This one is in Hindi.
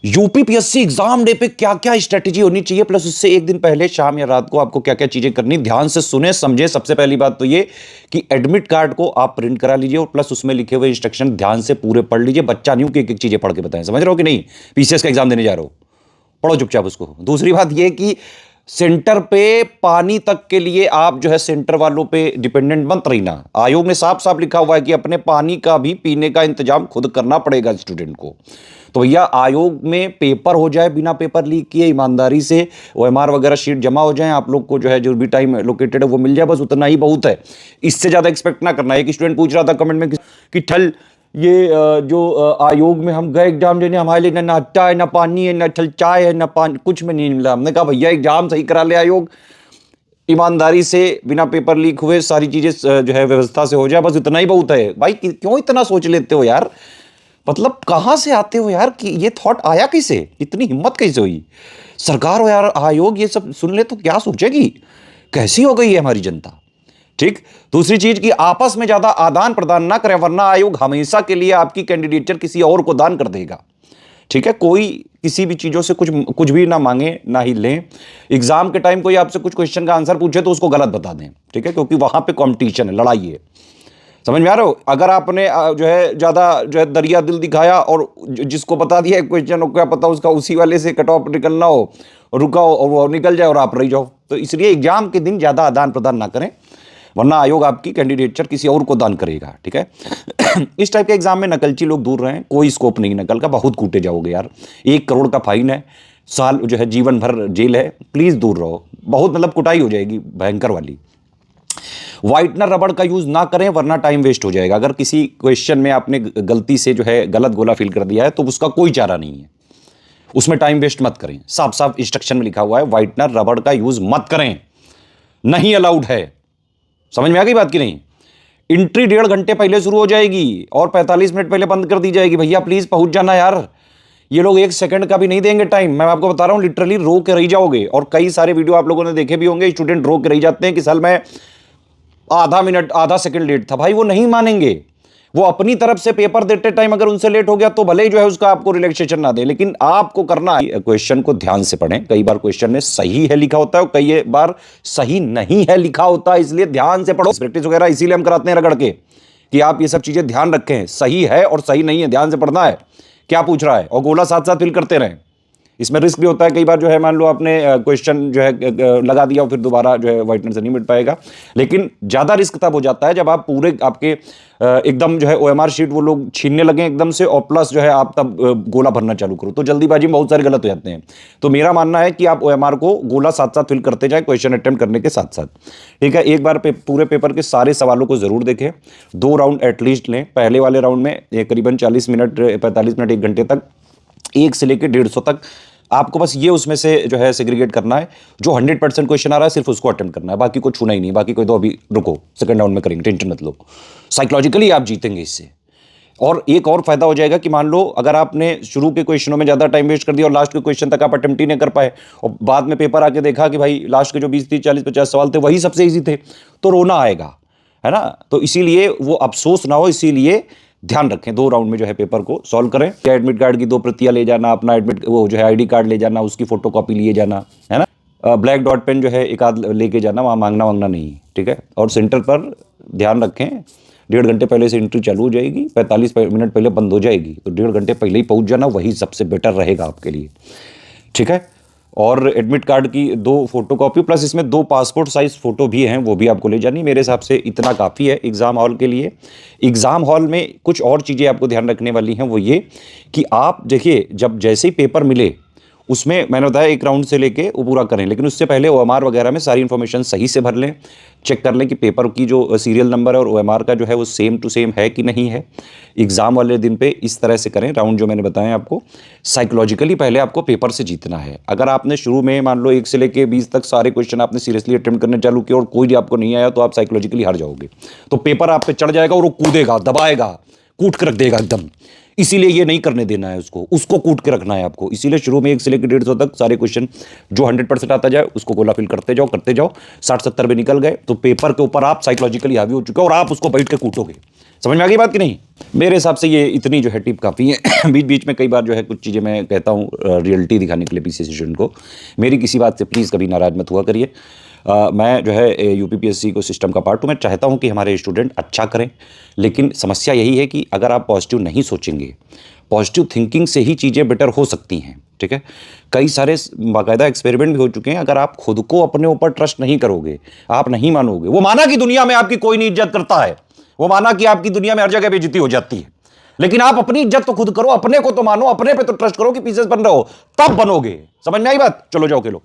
यूपीपीएससी एग्जाम डे पे क्या क्या स्ट्रेटेजी होनी चाहिए, प्लस उससे एक दिन पहले शाम या रात को आपको क्या क्या चीजें करनी, ध्यान से सुने समझे। सबसे पहली बात तो ये कि एडमिट कार्ड को आप प्रिंट करा लीजिए और प्लस उसमें लिखे हुए इंस्ट्रक्शन ध्यान से पूरे पढ़ लीजिए। बच्चा नहीं हूं कि एक एक चीजें पढ़ के बताएं, समझ रहे हो कि नहीं। पीसीएस का एग्जाम देने जा रहे हो, पढ़ो चुपचाप उसको। दूसरी बात यह कि सेंटर पे पानी तक के लिए आप जो है सेंटर वालों पे डिपेंडेंट मत रहिना। आयोग ने साफ साफ लिखा हुआ है कि अपने पानी का भी पीने का इंतजाम खुद करना पड़ेगा स्टूडेंट को। तो भैया आयोग में पेपर हो जाए बिना पेपर लीक किए, ईमानदारी से ओएमआर वगैरह शीट जमा हो जाए, आप लोग को जो है जो भी टाइम लोकेटेड है वो मिल जाए, बस उतना ही बहुत है। इससे ज्यादा एक्सपेक्ट ना करना है। एक स्टूडेंट पूछ रहा था कमेंट में कि ठल ये जो आयोग में हम गए एग्जाम देने, हमारे लिए ना नाश्ता है, ना पानी है, ना ठल चाय है, ना पानी, कुछ में नहीं मिला। हमने कहा भैया एग्जाम सही करा ले आयोग, ईमानदारी से बिना पेपर लीक हुए सारी चीजें जो है व्यवस्था से हो जाए, बस इतना ही बहुत है। भाई क्यों इतना सोच लेते हो यार, मतलब कहां से आते हो यार कि ये थॉट आया कैसे, इतनी हिम्मत कैसे हुई। सरकार और यार आयोग ये सब सुन ले तो क्या सोचेगी, कैसी हो गई है हमारी जनता। ठीक। दूसरी चीज कि आपस में ज्यादा आदान प्रदान ना करें, वरना आयोग हमेशा के लिए आपकी कैंडिडेचर किसी और को दान कर देगा। ठीक है, कोई किसी भी चीजों से कुछ कुछ भी ना मांगे ना ही लें। एग्जाम के टाइम कोई आपसे कुछ क्वेश्चन का आंसर पूछे तो उसको गलत बता दें। ठीक है, क्योंकि वहां पे कंपटीशन है, लड़ाई है। समझ में आ रहा हो। अगर आपने जो है ज्यादा जो है दरिया दिल दिखाया और जिसको बता दिया क्वेश्चन, क्या पता उसका उसी वाले से कट ऑफ निकलना हो, रुका हो और वो निकल जाए और आप रह जाओ। तो इसलिए एग्जाम के दिन ज्यादा आदान प्रदान ना करें, वरना आयोग आपकी कैंडिडेचर किसी और को दान करेगा। ठीक है। इस टाइप के एग्जाम में नकलची लोग दूर रहें, कोई स्कोप नहीं नकल का, बहुत कूटे जाओगे यार। 1 करोड़ का फाइन है, साल जो है जीवन भर जेल है, प्लीज दूर रहो। बहुत मतलब कुटाई हो जाएगी भयंकर वाली। व्हाइटनर रबड़ का यूज ना करें, वरना टाइम वेस्ट हो जाएगा। अगर किसी क्वेश्चन में आपने गलती से जो है गलत गोला फिल कर दिया है तो उसका कोई चारा नहीं है, उसमें टाइम वेस्ट मत करें। साफ साफ इंस्ट्रक्शन में लिखा हुआ है व्हाइटनर रबड़ का यूज मत करें, नहीं अलाउड है। समझ में आ गई बात की नहीं। एंट्री 1.5 घंटे पहले शुरू हो जाएगी और 45 मिनट पहले बंद कर दी जाएगी। भैया प्लीज पहुंच जाना यार, ये लोग 1 सेकंड का भी नहीं देंगे टाइम। मैं आपको बता रहा हूं, लिटरली रो के रह जाओगे। और कई सारे वीडियो आप लोगों ने देखे भी होंगे, स्टूडेंट रो के रह जाते हैं कि साल मैं आधा मिनट आधा सेकंड लेट था। भाई वो नहीं मानेंगे, वो अपनी तरफ से पेपर देते टाइम अगर उनसे लेट हो गया तो भले ही जो है उसका आपको रिलैक्सेशन ना दे, लेकिन आपको करना है क्वेश्चन को ध्यान से पढ़ें। कई बार क्वेश्चन में सही है लिखा होता है और कई बार सही नहीं है लिखा होता है, इसलिए ध्यान से पढ़ो। प्रैक्टिस वगैरह इसीलिए हम कराते हैं रगड़ के कि आप ये सब चीजें ध्यान रखें, सही है और सही नहीं है, ध्यान से पढ़ना है क्या पूछ रहा है, और गोला साथ साथ फिल करते रहें। इसमें रिस्क भी होता है, कई बार जो है मान लो आपने क्वेश्चन जो है लगा दिया और फिर दोबारा जो है व्हाइटनर से नहीं मिट पाएगा। लेकिन ज़्यादा रिस्क तब हो जाता है जब आप पूरे आपके एकदम जो है ओएमआर शीट वो लोग छीनने लगे एकदम से, और प्लस जो है आप तब गोला भरना चालू करो, तो जल्दीबाजी में बहुत सारे गलत हो जाते हैं। तो मेरा मानना है कि आप ओएमआर को गोला साथ साथ फिल करते जाए क्वेश्चन अटेम्प्ट करने के साथ साथ। ठीक है, एक बार पूरे पेपर के सारे सवालों को जरूर देखें, 2 राउंड एटलीस्ट लें। पहले वाले राउंड में करीबन 40 मिनट 45 मिनट 1 घंटे तक, 1 से लेकर 150 तक आपको बस ये उसमें से जो है सेग्रीगेट करना है। जो 100% क्वेश्चन आ रहा है सिर्फ उसको अटेम्प्ट करना है, बाकी को छूना ही नहीं। बाकी कोई तो अभी रुको, सेकंड राउंड में करेंगे, टेंशन मत लो। साइकोलॉजिकली आप जीतेंगे इससे। और एक और फायदा हो जाएगा कि मान लो अगर आपने शुरू के क्वेश्चनों में ज्यादा टाइम वेस्ट कर दिया और लास्ट के क्वेश्चन तक आप अटेम्प्ट ही नहीं कर पाए, और बाद में पेपर आके देखा कि भाई लास्ट के जो 20 30 40 50 सवाल थे वही सबसे ईजी थे, तो रोना आएगा, है ना। तो इसीलिए वो अफसोस ना हो, इसीलिए ध्यान रखें 2 राउंड में जो है पेपर को सॉल्व करें। क्या एडमिट कार्ड की 2 प्रतियां ले जाना, अपना एडमिट वो जो है आईडी कार्ड ले जाना, उसकी फोटो कॉपी लिए जाना, है ना। ब्लैक डॉट पेन जो है एक आध लेके जाना, वहाँ मांगना वांगना नहीं। ठीक है, और सेंटर पर ध्यान रखें 1.5 घंटे पहले से एंट्री चालू हो जाएगी, 45 मिनट पहले बंद हो जाएगी, तो 1.5 घंटे पहले ही पहुंच जाना, वही सबसे बेटर रहेगा आपके लिए। ठीक है, और एडमिट कार्ड की 2 फोटोकॉपी प्लस इसमें 2 पासपोर्ट साइज फोटो भी हैं, वो भी आपको ले जानी। मेरे हिसाब से इतना काफ़ी है एग्ज़ाम हॉल के लिए। एग्ज़ाम हॉल में कुछ और चीज़ें आपको ध्यान रखने वाली हैं, वो ये कि आप देखिए जब जैसे ही पेपर मिले उसमें मैंने बताया 1 राउंड से लेके वो पूरा करें, लेकिन उससे पहले ओएमआर वगैरह में सारी इन्फॉर्मेशन सही से भर लें। चेक कर लें कि पेपर की जो सीरियल नंबर है और ओएमआर का जो है वो सेम टू सेम है कि नहीं है। एग्जाम वाले दिन पे इस तरह से करें राउंड जो मैंने बताया आपको। साइकोलॉजिकली पहले आपको पेपर से जीतना है। अगर आपने शुरू में मान लो 1 से लेके 20 तक सारे क्वेश्चन आपने सीरियसली अटेम्प्ट करने चालू किए और कोई आपको नहीं आया, तो आप साइकोलॉजिकली हार जाओगे। तो पेपर आप पे चढ़ जाएगा और वो कूदेगा, दबाएगा, कूट के रख देगा एकदम। इसीलिए ये नहीं करने देना है उसको कूट के रखना है आपको। इसीलिए शुरू में 1 से लेकर 150 तक सारे क्वेश्चन जो 100% आता जाए उसको गोला फिल करते जाओ। 60-70 में निकल गए तो पेपर के ऊपर आप साइकोलॉजिकली हावी हो चुके हो और आप उसको बैठ के कूटोगे। समझ में आ गई बात कि नहीं? मेरे हिसाब से ये इतनी जो है टिप काफ़ी है। बीच बीच में कई बार जो है कुछ चीज़ें मैं कहता हूँ रियलिटी दिखाने के लिए पीसीएस स्टूडेंट को। मेरी किसी बात से प्लीज़ कभी नाराज़ मत हुआ करिए। मैं जो है यूपीपीएससी को सिस्टम का पार्ट हूँ। मैं चाहता हूँ कि हमारे स्टूडेंट अच्छा करें, लेकिन समस्या यही है कि अगर आप पॉजिटिव नहीं सोचेंगे, पॉजिटिव थिंकिंग से ही चीज़ें बेटर हो सकती हैं, ठीक है? कई सारे बाकायदा एक्सपेरिमेंट भी हो चुके हैं। अगर आप खुद को अपने ऊपर ट्रस्ट नहीं करोगे, आप नहीं मानोगे, वो माना कि दुनिया में आपकी कोई नहीं इज्जत करता है, वो माना कि आपकी दुनिया में हर जगह बेइज्जती हो जाती है, लेकिन आप अपनी इज्जत तो खुद करो, अपने को तो मानो, अपने पे तो ट्रस्ट करो कि पीसेस बन रहे हो, तब बनोगे। समझ में आई बात? चलो जाओ खेलो।